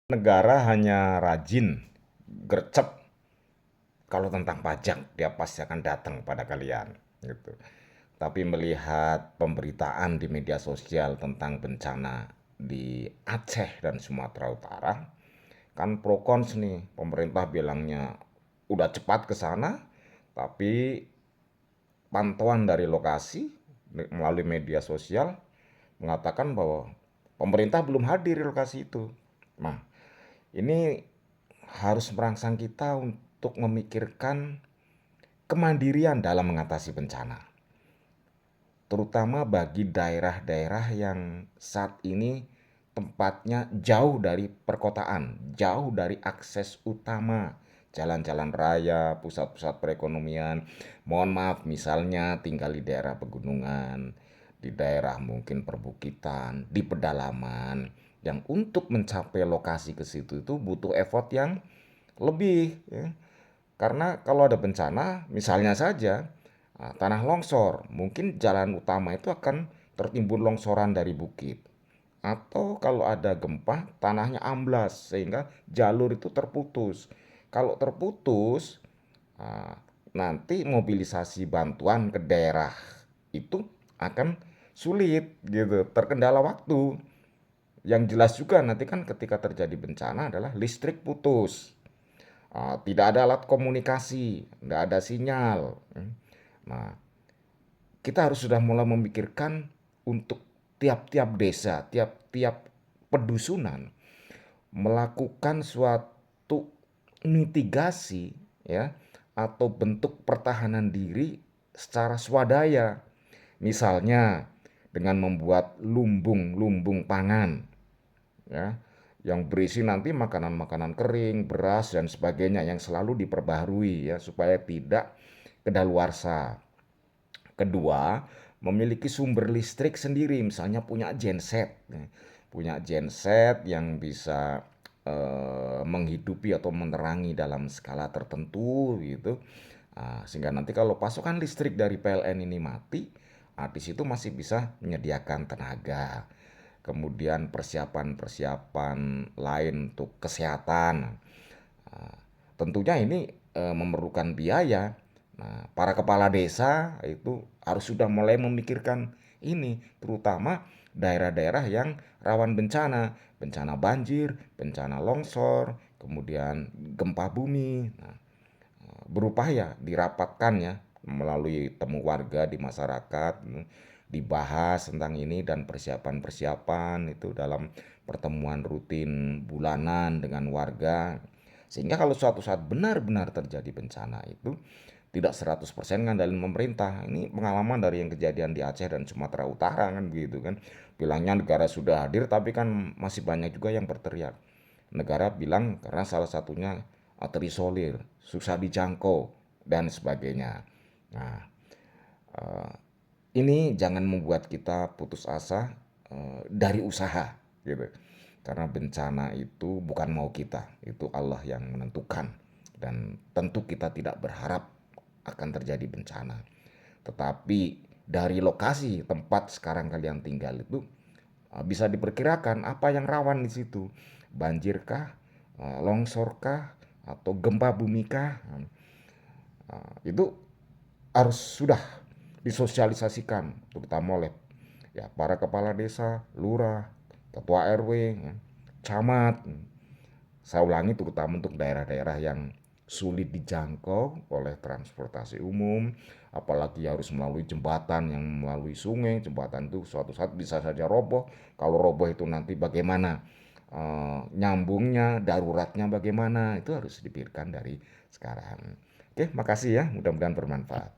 Negara hanya rajin, gercep kalau tentang pajak, dia pasti akan datang pada kalian, gitu. Tapi melihat pemberitaan di media sosial tentang bencana di Aceh dan Sumatera Utara, kan pro cons nih. Pemerintah bilangnya udah cepat ke sana, tapi pantauan dari lokasi melalui media sosial mengatakan bahwa pemerintah belum hadir di lokasi itu. Nah, ini harus merangsang kita untuk memikirkan kemandirian dalam mengatasi bencana, terutama bagi daerah-daerah yang saat ini tempatnya jauh dari perkotaan, jauh dari akses utama, jalan-jalan raya, pusat-pusat perekonomian. Mohon maaf, misalnya tinggal di daerah pegunungan, di daerah mungkin perbukitan, di pedalaman, yang untuk mencapai lokasi ke situ itu butuh effort yang lebih, ya. Karena kalau ada bencana, misalnya saja tanah longsor, mungkin jalan utama itu akan tertimbun longsoran dari bukit. Atau kalau ada gempa, tanahnya amblas sehingga jalur itu terputus. Kalau terputus, ah, nanti mobilisasi bantuan ke daerah itu akan sulit gitu, terkendala waktu. Yang jelas juga nanti kan ketika terjadi bencana adalah listrik putus. Tidak ada alat komunikasi, nggak ada sinyal. Nah, kita harus sudah mulai memikirkan untuk tiap-tiap desa, tiap-tiap pedusunan melakukan suatu mitigasi, ya, atau bentuk pertahanan diri secara swadaya. Misalnya dengan membuat lumbung-lumbung pangan, ya, yang berisi nanti makanan-makanan kering, beras dan sebagainya yang selalu diperbaharui, ya, supaya tidak kedaluarsa. Kedua, memiliki sumber listrik sendiri, misalnya punya genset, ya. Punya genset yang bisa menghidupi atau menerangi dalam skala tertentu gitu. Sehingga nanti kalau pasokan listrik dari PLN ini mati, di situ masih bisa menyediakan tenaga. Kemudian persiapan-persiapan lain untuk kesehatan. Nah, tentunya ini memerlukan biaya. Nah, para kepala desa itu harus sudah mulai memikirkan ini, terutama daerah-daerah yang rawan bencana, bencana banjir, bencana longsor, kemudian gempa bumi. Nah, berupaya dirapatkan, ya, melalui temu warga di masyarakat, dibahas tentang ini dan persiapan-persiapan itu dalam pertemuan rutin bulanan dengan warga, sehingga kalau suatu saat benar-benar terjadi bencana itu tidak 100% ngandalin pemerintah. Ini pengalaman dari yang kejadian di Aceh dan Sumatera Utara kan begitu kan. Bilangnya negara sudah hadir tapi kan masih banyak juga yang berteriak. Negara bilang karena salah satunya terisolir, susah dijangkau dan sebagainya. Nah, eh, ini jangan membuat kita putus asa dari usaha gitu. Karena bencana itu bukan mau kita, itu Allah yang menentukan. Dan tentu kita tidak berharap akan terjadi bencana. Tetapi dari lokasi tempat sekarang kalian tinggal itu bisa diperkirakan apa yang rawan di situ. Banjirkah, longsorkah, atau gempa bumikah? Itu harus sudah disosialisasikan terutama oleh, ya, para kepala desa, lurah, ketua RW, ya, camat. Saya ulangi, terutama untuk daerah-daerah yang sulit dijangkau oleh transportasi umum, apalagi harus melalui jembatan yang melalui sungai. Jembatan itu suatu saat bisa saja roboh. Kalau roboh itu nanti bagaimana nyambungnya, daruratnya bagaimana, itu harus dipikirkan dari sekarang. Oke, makasih ya, mudah-mudahan bermanfaat.